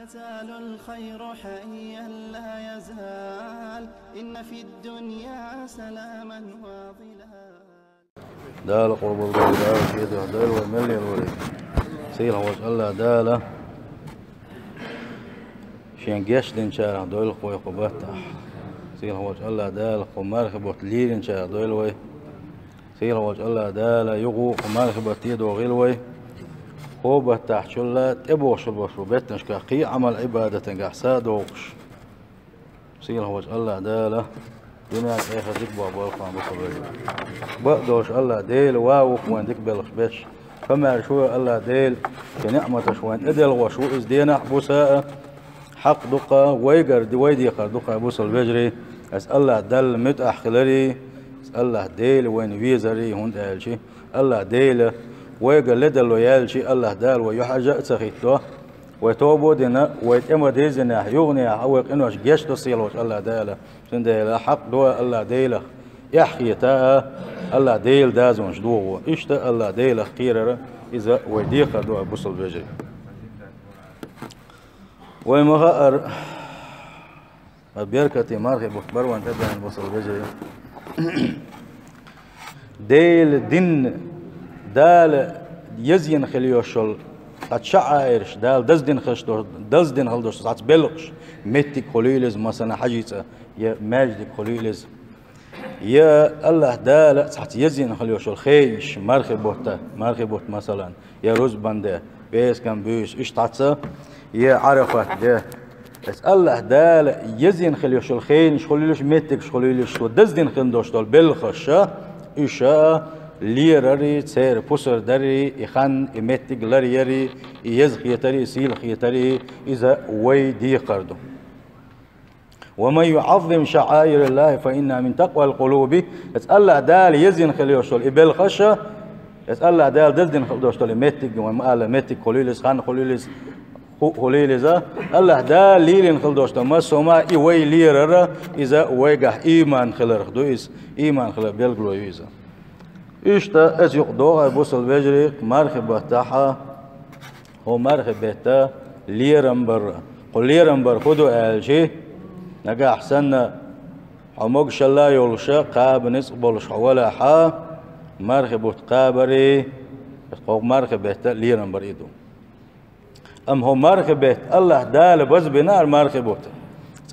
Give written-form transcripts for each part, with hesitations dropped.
يزال الخير حيا لا يزال إن في الدنيا سلاما وظلال. دال قرب البلدان كيده دال وملي الولي سيل هو الله داله شين جيش دين شارع دول خوي قبته سيل هو الله دال قمار خبط ليرين شارع دول وي سيل هو الله دال يغو قمار خبط يدو غلوي خوبه تحت شلا تبوش البشر بيتنش كقي عمل عبادة قحساد وقش سيل هو الله داله دنيا اخر ديك بابا القام بصبري بقدوش الله ديل واو وين ديك بلخ بيش فما شو الله ديل كنعمة شوين ادل وشو از دينا بوساء حق دقة ويقر دي ويدي قر دقة بوس البجري اس الله دل مت احخلري اس الله ديل وين ويزري هون دالشي الله ديل ويقر لدل ويالشي الله دال ويحاجة تخيطه ويتوبو دينا ويتأمر ديزنا يغني عوق إنه جيش تصيل وش الله داله سنديلا حق دوا الله ديله يحكي تا الله ديل دازون جدوه إشتا الله ديله قيرر إذا ويديق دوا بوصل بجري ويمغار بيركتي مارخي بخبر وان تبعن بوصل بجري ديل دين دال يزين خليوشل شعائرش دال دزدين خشتو دزدين هلدوش ساعات بلقش متك خليلز مثلا حاجيته يا ماجدك خليلز يا الله دال ساعات يزين خليوش الخيش مرخي بوت مثلا يا روز بنده بيس كان بيس ايش تعصى يا عرفت ده بس الله دال يزين خليوش الخيش خليلش متك خليلش دزدين خندوش دول بلخش ايشا ليرري تسير بوسر دري إخان إمتق لريري يزخ يتري سيلخ يتري إذا ويدي قردو ومن يعظم شعائر الله فإنها من تقوى القلوب اسأل الله دال يزين خليوشول إبل خشة اسأل الله دال دزدين خليوشول إمتق ومقال متق خليلس خان خليلس خليلس الله دال ليلين خليوشول ما سوما إيوي ليرر إذا ويقح إيمان خلرخدو إيمان خلر بيلقلو يويزا إشتا أز يقدوها بوصل بجري مرخبة تاحا هو مرخبة ليرم برا قل ليرم بر خدو آلشي نقا أحسن حموك شلا يولشا قاب نسقبولش ولا حا مرخبة قابري قوق مرخبة ليرم بر إيدو أم هو مرخبة الله دال بز بنار مرخبة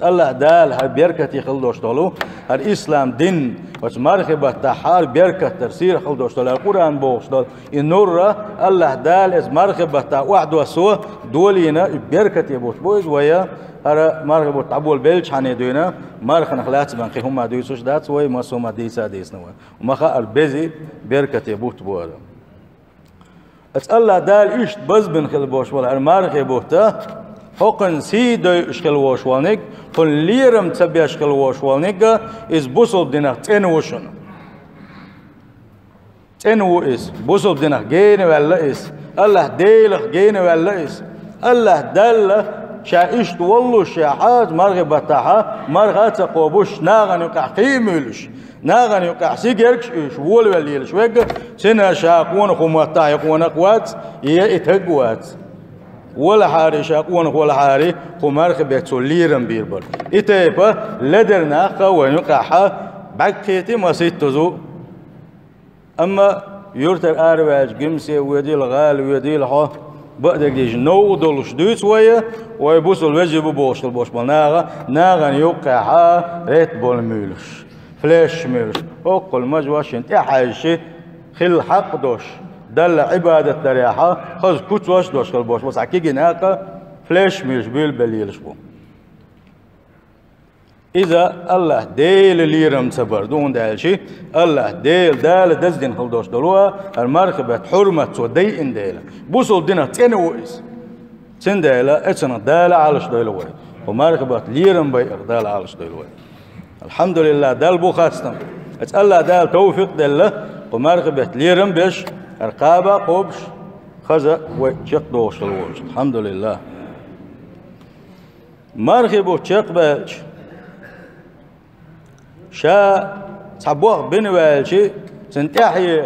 الله دال هاي بيركتي خلدوش طولو الإسلام دين وش مرخبة تحار بيركة ترسير خلدوش طولو القرآن بوش طول النور الله دال إز مرخبة تا واحد وسوا دولينا بيركتي بوش بوز ويا هر مرخبة تعبول بيلش حني دوينا مرخ نخلات بنقي هم دويسوش دات ويا ما سوما ديسا ديسنا وما خا بيزي بيركتي بوت بورا الله دال إيش بز بنخل بوش ولا المرخبة بوتا حقن سيدو اشكال واشوالنك قل ليرم تبي اشكال واشوالنك إز بوصل بدينك تنوشن تنو إز بوصل بدينك جين ولا إز الله ديلك جين ولا إز الله دل شايشت والله شاحات مرغب بتاعها مرغات قوبوش ناغن يقع قيملش ناغن يقع سيجركش إيش وول وليلش ويق سنة شاقون خموتا يقون قوات يتهقوات ولا حاري شاقون ولا حاري خمارخ بيتسو ليرم بيربر إتايبا لدرنا خوان يقعها بكيتي ما سيتزو أما يورتر آرواج جمسي ويدي الغال ويدي الحا بقدك ديج نو دولش دوت ويا ويبوس الوجه ببوش البوش بالناغا ناغن يقعها ريت بول ميلش فلاش ميلش وقل مجواشن تحايشي خل حق دوش دل عبادة دريحة خذ كوت واش دوش البوش بس عكي جناقة فلاش ميلش بيل بليلش بو إذا الله ديل ليرم تبر دون دال شيء الله ديل دال دزدين خل دوش دلوها المركبة حرمة ودي إن ديلا بوصل دينا تنويس تن ديلا اتنا دال على شديلوي ومركبة ليرم بير دال على شديلوي الحمد لله دال بو خاصنا الله دال توفيق دل ومركبة ليرم بيش رقابة قبش خزا وشق دوش الوجه الحمد لله مركبة شق بالش شا صبوغ بنوالشي سنتحي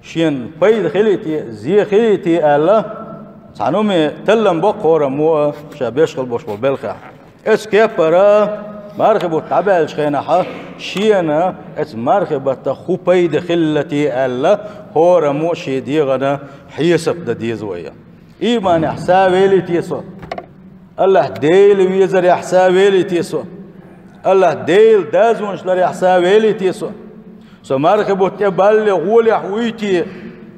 شين بيد خليتي زي خليتي الله سانومي تلم بقورة مو شابيش خلبوش بالبلخة اس كيبرا مرخبو تابل شخينها شينا اس مرخبو تخوبي دخلتي ألا هورا مو شي ديغنا حيسب دا ديزويا إيمان حسابي لي تيسو الله ديل ويزر حسابي لي تيسو الله ديل دازون شلر حسابي لي تيسو سو مرخبو تبال غولي حويتي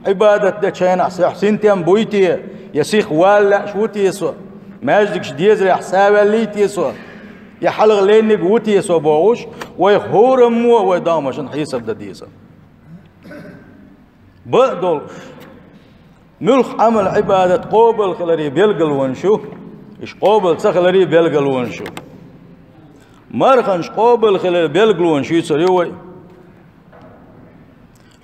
عبادة دا شين حسين تيم بويتي يسيخ والا شو تيسو ماجدك ديزر حسابي لي تيسو يحلغ لينك وتي سوبوش ويخور مو ويدامش حيسب دديسه بقدل ملخ عمل عبادة قوبل خلري بيلقل ونشو إيش قوبل سخلري بيلقل ونشو مرخنش قوبل خلري بيلقل ونشو يسريوي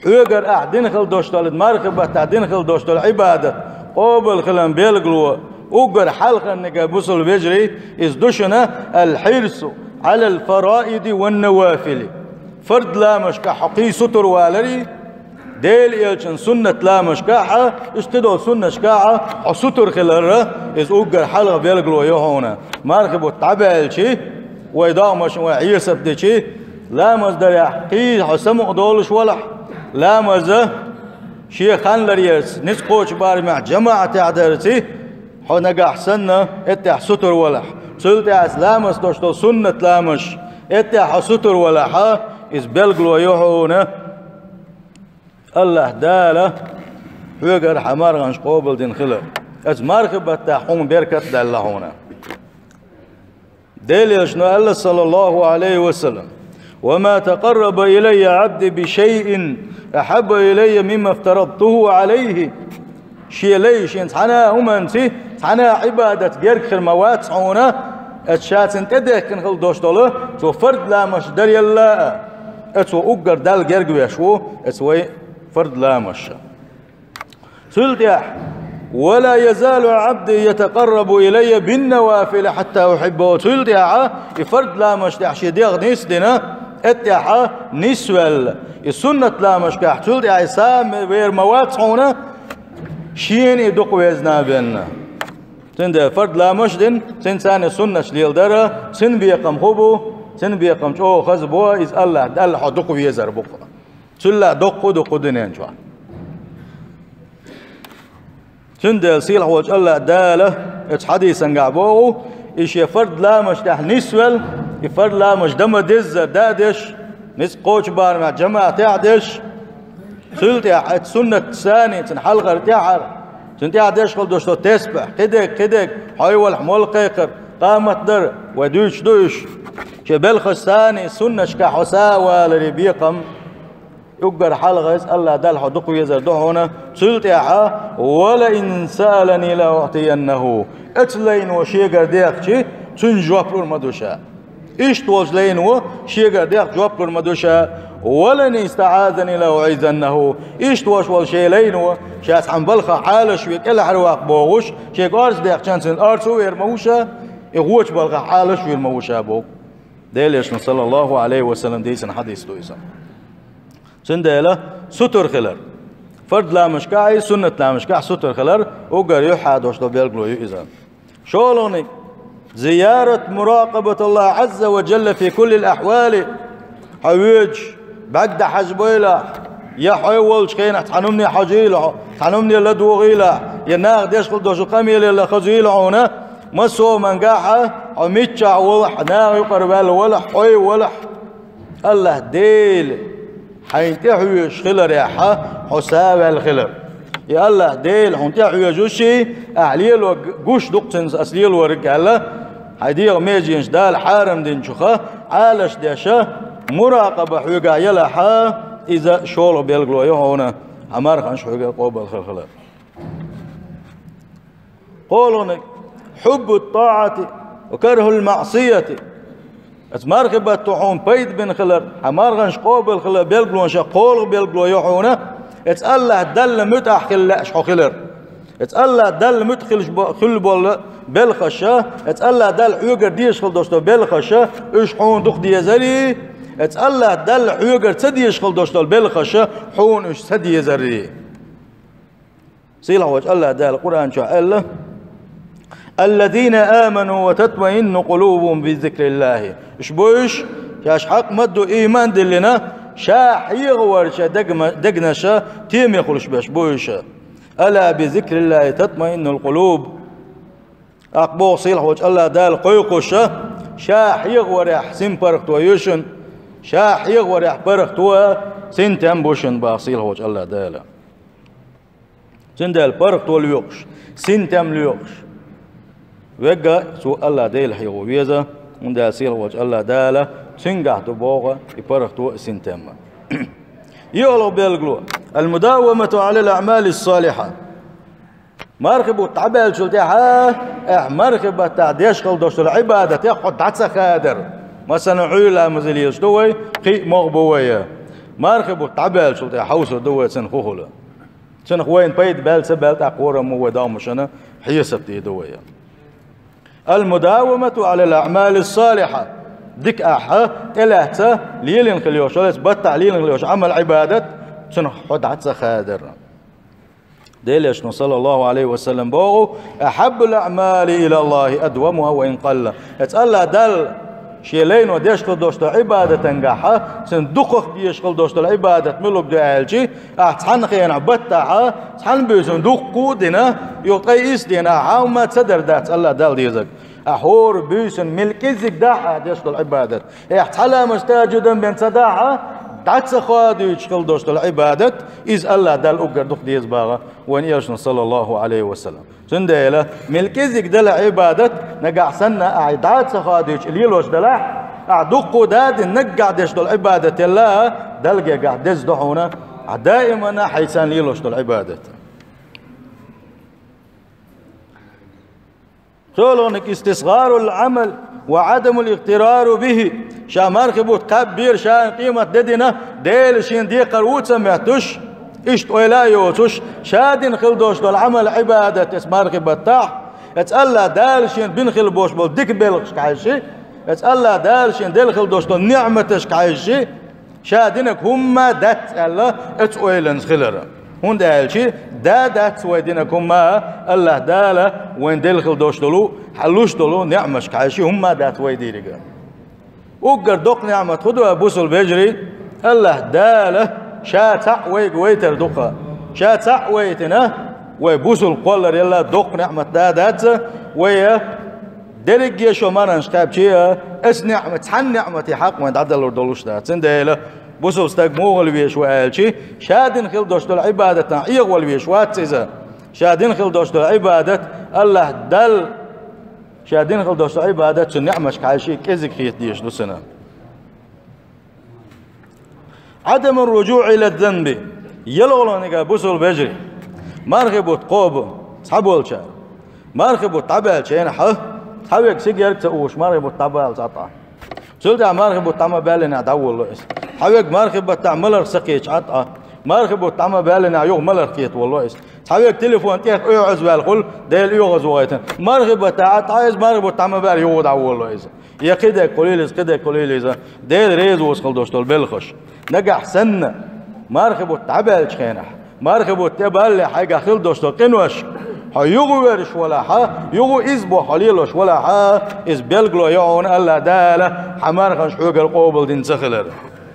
حوغر أحدين خل دوشتال مرخبة تحدين خل دوشتال عبادة قوبل خلن بيلقلو وقر حلقة نقابوس البجري إزدوشنا الحرص على الفرائض والنوافل فرد لا مشكا حقي ستر والري ديل إلشن سنة لا مشكاحة اشتدو سنة شكاحة ستر خلالره إز وقر حلقة بيلقلو يهونا مارخبو التعبال شي ويدامش وعيسب دي شي لا مزدر يحقي حسمو دولش ولح لا مزه شيخان لريس نسقوش باري مع جماعة تعدرسي حنقا حسنا اتح ستر ولح سلت اسلامس دوشتو سنة لامش اتح ستر ولح إز بلقلو يهونا الله داله حوغر حمار غنش قوبل دين خلق از مرخبة تحوم بركت دالله هنا ديل شنو الله صلى الله عليه وسلم وما تقرب إلي عبدي بشيء أحب إلي مما افترضته عليه شيء ليش حنا همنسي حنا عبادة جرك خرموات صعونا اتشات انت كن خل دوشتوله تو فرد لا مش دري الله اتو اوغر دال جرك ويشو اتوي فرد لا مش سلتح ولا يزال عبدي يتقرب إلي بالنوافل حتى أحبه سلتح فرد لا مش تحشي ديغ نسدنا اتح نسول السنة لا مش كح سلتح سام وير موات صعونا شين يدق ويزنا بيننا سند فرد لا مشدن سن سان سنة شليل درا سن بيقم خبو سن بيقم شو خزبو إز الله دل حدق ويزر بقى سلا دق دنين شو سند سيل حوج الله داله اتش حديثا قعبو إيش يفرد لا مش تح نسول يفرد لا مش دم دز دادش نس قوش بار مع جماعة تعدش سلت سنة ثانية حلقة تعر سنتي عدش خل دوشتو تسبح كدك حيول حمول قيقر قامت در ودوش شبلخ الثاني سنة شكا حساوة لربيقم يقبر حلقة يسأل الله دال حدق ويزر دحونا سلت ولا إن سألني لأعطينه اتلين وشيقر ديقشي تنجواب المدوشا إيش توجلين وشيقر ديق جواب المدوشا ولن استعاذني لو عيزنه إيش توش والشيلين وشاس عم بلخ حالش ويك إلا حرواق بوغوش شيك أرس ديق شانسن أرسو ويرموشا يغوش بلخ حالش ويرموشا بوغ ديليش صلى الله عليه وسلم ديسن حديث دويسن سنديلا ستر خلر فرد لا مشكاعي سنة لا مشكاع ستر خلر وقر يحاد وشتو بيلقلو يؤذن شولوني زيارة مراقبة الله عز وجل في كل الأحوال حويج بعد حجبيله يا حيول شكينا تحنمني حجيله تحنمني لدوغيله يا ناغ ديشقل دوشو قميل اللي خزيله هنا مسو منقاحة وميتشع ولح ناغ يقربال ولح حي ولح الله ديل حينتحويش خلر ياحا حساب الخلر يا الله ديل حينتحوي جوشي أعليل وقوش دقتن أسليل ورقالة حيديغ ميجينش دال حارم دين شخا عالش ديشا مراقبة حوقا يلحا إذا شولو بيلقلو يهونا عمار خانش حوقا قوبة الخلخلة قولونك حب الطاعة وكره المعصية اسمارخبة تحون بيد بن خلر عمار خانش قوبة الخلة بيلقلو انشا قولو بيلقلو يهونا اتسأله دل متح خلاش خلر اتسأله دل متخلش خلبول بالخشة اتسأله دل حوقر ديش خل دوشتو بالخشة اش حون دق ديزري اتسأله دل حوقر تديش خل دوشتو بالخشة حون اش تديزري سيلا وجه الله دال القرآن شو الله الذين آمنوا وتطمئن قلوبهم بذكر الله شبوش شاش حق مدو إيمان دلنا شاح يغور شا دقنا شا تيم يخلش باش بوش ألا بذكر الله تطمئن القلوب أقبو صيلح وجه الله دال قيقش شاح يغور يحسن برخت ويشن شاح يغور يح برخت وسنتم بوشن باصيلح وجه الله دال سندال برخت واليوقش سنتم ليوقش وقع سو الله ديل حيغو ويزا وندال صيلح وجه الله دال سنقع تبوغا يبرخ تو سنتم يولو بيلقلو المداومة على الأعمال الصالحة مركبو تعبال شلتها مركبو تعديش خل دوش العبادة تاخد عتسا خادر مثلا عيلة مزليش دوي قي مغبوية مركبو تعبال شلتها حوصر دوي سنخوهلا سنخوين بيد بال سبال تاقورا مو دامشنا حيسبتي دوي المداومة على الأعمال الصالحة ديك أحا إلهتا ليلين خليوش ولا بتع ليلين خليوش عمل عبادة سنحط عتسا خادر ديليش صلى الله عليه وسلم بوغو أحب الأعمال إلى الله أدومها وإن قل يتسأل دل شيلين وديشقل دوشت عبادة تنقحها سندقق ديشقل دوشت العبادة ملوك دعالجي أحتحن خينا بتعها تحن بيسندقو دينا يطيس دينا وما تصدر دا تسأل دل ديزك أحور بيسن ملكزك داحة ديشقل العبادة احتحلا مستاجدا بين صداحة دعت سخواد يشقل دوشت العبادة إذ الله دل أقر دخ ديز باغا وإن يرشن صلى الله عليه وسلم سنديلة ملكزك دل عبادة نقع سنة أعداد سخواد يشقليلوش دلاح أعدقو داد نقع ديشت العبادة الله دلقى قاعد ديز دحونا دائما حيسان ليلوش العبادة قولونك استصغار العمل وعدم الاغترار به شا مركبوت كبير شا قيمة ددنا ديل شين دي قروت سمعتوش اشت ولا يوتوش شادين خلدوش دول عمل عبادة اسم مركب تاح اتسأل دال شين بنخل بوش بول ديك بيلقش كعيشي اتسأل دال شين ديل خلدوش دول نعمتش كعيشي شادينك هما دات الله اتسويلنز خلر هون دالشي دات ويدينكم ما الله داله وين دلخل دوش دلو حلوش دلو نعمش كعيشي هم دات ويديرك وقر دوق نعمة خدوا بوصل بيجري الله داله شاتع ويتر دوقا شاتع ويتنا ويبوصل قولر يلا دوق نعمة دات ويا درج يشو مرنش تابشيا اس نعمة حن نعمة حق ما تعدل دلوش دات سنديله بوسو استقمو والبيش وقالشي شادين خل دوشت العبادة نعيق والبيش واتسيزا شادين خل دوشت العبادة الله دل شادين خل دوشت العبادة سنعمش كعشي كيزك خيط ديش دو سنة عدم الرجوع إلى الذنب يلغلو نيكا بوسو البجري مرخبو تقوب صحبو الشار مرخبو تابال شين حه حويك سيجيرك تقوش مرخبو تابال ساطع سلطة مرخبو تاما بالنا داول لئيس حويك مرخبو تعملر سقيش عطا مرخبو تاما بالنا يوغ ملر كيت والله إيس حويك تليفون تيخ ايوعز بالخل ديل ايوغز وغيتن مرخبو تعات عايز مرخبو تاما بال يوغ داول لئيس يا كده قليلز كده قليلز ديل ريز وسخل دوشتول بالخش نجح سنة مرخبو تعبال شخينح مرخبو تبال حاجة خل دوشتول قنوش يغو ورش ولا حا يغو إزبو حليلوش ولا حا إز بيلقلو يعون الله دالة حمار خنش حوق القوبل دين سخلر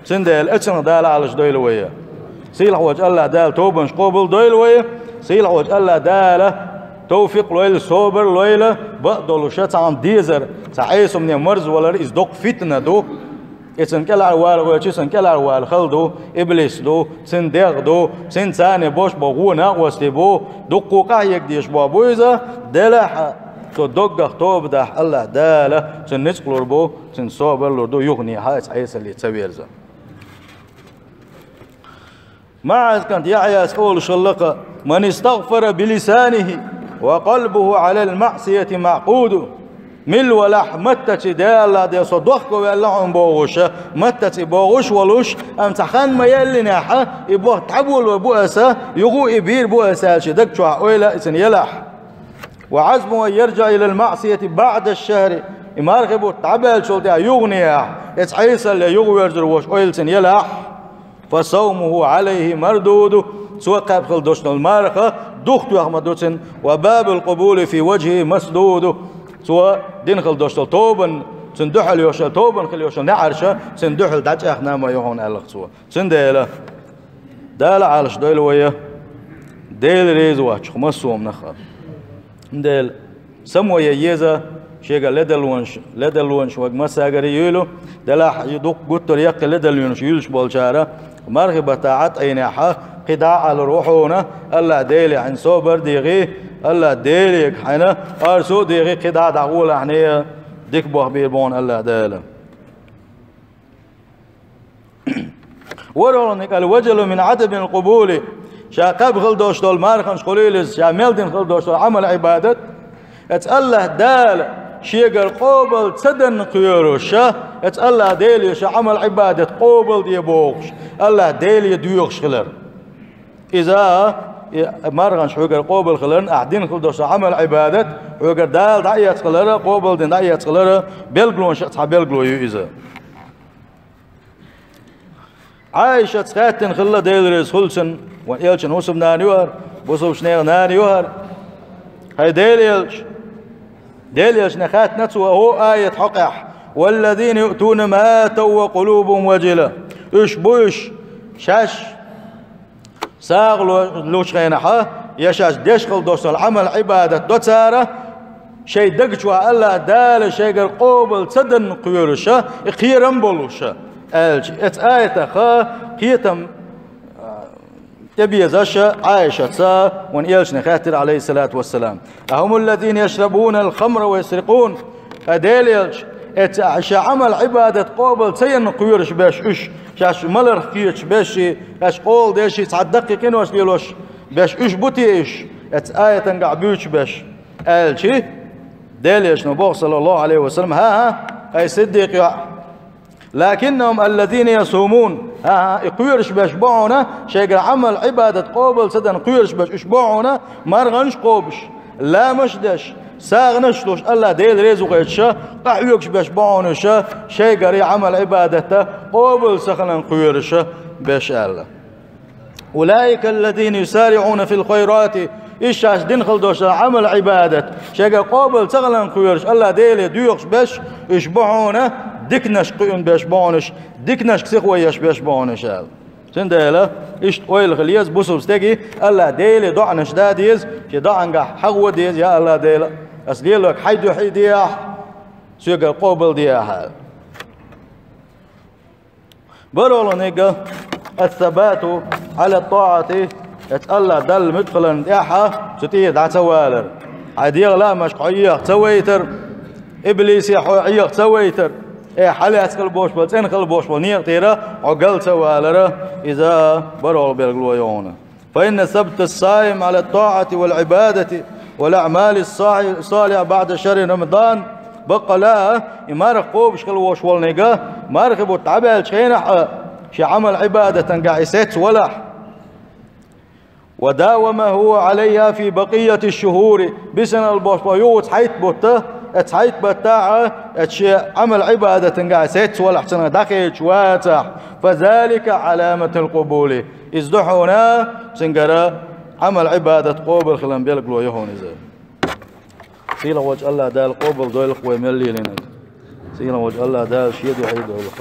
سندال اتشن دالة علش دويلوية سيلح وجه الله دال توبنش قوبل دويلوية سيلح وجه الله دالة توفيق لويل صوبر لويلة بقدلو شتعان ديزر سعيسو من مرز ولا إز دوق فتنة دو إتسن كلا وال ويتشن كلا وال خلدو إبليس دو سن ديغ دو سن ثاني بوش بغو ناقوس بو دقو قايك ديش بابويزا دلح تو دقق توب دح الله داله سن نسقلور بو سن صوبر دو يغني هايس عيسى اللي تسويرزا مع كانت يحيى سؤول شلقة من استغفر بلسانه وقلبه على المعصية معقود مل ولح متت دال دي صدقك والله بوغش متت بوغش ولوش ام تخان ما يلناحه يبو تعبول وبؤسا يغو يبير بؤسا شدك شو اويلا اسن يلح وعزمه يرجع الى المعصيه بعد الشهر يمارغبو تعبل شو دا يغنيا يتعيس اللي يغو يرجر وش اويلسن يلح فصومه عليه مردود سوى قبل دوشن المارخه دخت أحمدوتن وباب القبول في وجهه مسدود سواء دين خل دوشتل توبن سندحل يوشل توبن خل يوشل نعرشة سندحل دج إحنا ما يهون ألق سواء سنديله دال عالش ديل ويا ديل ريز واتش خمسوم نخا ديل سمويا يزا شيء لدلونش وق مساجر يلو دلا يدق قط ريق لدلونش يلش بالشارع مرغبة تعت أينها قداع على روحنا الله ديلي عن صبر ديغي الله ديلي حنا أرسو ديغي قداع دعول حنيا ديك بوه بيربون الله ديله ورولنك الوجل من عدم القبول شاقب خل دوشتول مارخنش قليلز شا ملدن خل دوشتول عمل عبادت اتالله دال شيقر قوبل تسدن قيروش اتالله ديلي شا عمل عبادت قوبل دي بوغش الله ديلي ديوغش خلر إذا مارغنش حوقر قوبل خلرن أحدين خل دوشتول عمل عبادت حوقر دال دعيات خلر قوبل دين دعيات خلر بلغلون شخص بلغلو يؤذى عايشة خاتن خلا ديلرز خلصن وإلشن وسب نانيوهر بوسب شنيغ نانيوهر هاي ديليلش نخات نتسوى هو آية حقح والذين يؤتون ما آتوا وقلوبهم وجلة إش بوش شاش ساغلو لوش غينحا يشاش ديشخل دوشتل عمل عبادة دوتسارة شي دقشوا ألا دال شيقر قوبل تسدن قيورشا إقيرن بولوشا ات آية خا قيتم تبي زشا عائشة سا وان إلش نخاتر عليه الصلاة والسلام هم الذين يشربون الخمر ويسرقون أديليلش ات عشا عمل عبادة قوبل تسين قيورش باش اش شاش ملر قيش باشي اش قول ديشي تصدقي كين واش ديلوش باش اش بوتي اش ات آية تنقع بيوش باش الشي ديليش نبوغ صلى الله عليه وسلم ها اي صديق يا لكنهم الذين يصومون يقيرش باش بعونا شيء عمل عبادة قوبل سدن قيرش باش اشبعونا مرغنش قوبش لا مشدش ساغنشلوش الله ديل ريزو قيتشا قعيوكش باش بعونشا شيء قري عمل عبادته قوبل سخنا قيرش باش الله أولئك الذين يسارعون في الخيرات إيشاش دنخل دوش عمل عبادة شيء قوبل سخنا قيرش الله ديل ديوكش باش اشبعونا ديكناش قيون باش بونش ديكناش كسيخوياش باش بونش هذا سنديلا ايش اويل خليز بوسو ستيجي الله ديلي دعنش داديز كي دعنقا حغو ديز يا الله ديلا اسليلك حيدو حيديا سيقا قوبل ديا هذا برولو نيقا الثبات على الطاعة اتالله دل مدخلا دياحا ستيه دا توالر عديغ لا مش قعيق تويتر ابليس يا حوعيق تويتر إيه حالي أسكال بوش بل إن خل بوش بل نيق تيرا عقل سوالرا إذا برول بيرقلوا يونا فإن ثبت الصائم على الطاعة والعبادة والأعمال الصالحة بعد شهر رمضان بقى لا إمارق قوبش خل بوش بل نيقا مارق بوتعبال شينح شي عمل عبادة قاعسات ولح وداوم هو عليها في بقية الشهور بسنة البوش بيوت حيث بوته اتحيت بتاعه اتشي عمل عبادة قاعسات ولا حسنا دقيق واتح فذلك علامة القبول ازدحونا سنقرا عمل عبادة قبول خلان بيلقلوا يهون ازاي سيلا وجه الله دال قبول دويلق ويملي لنا سيلا وجه الله دال شيد وحيد دويلق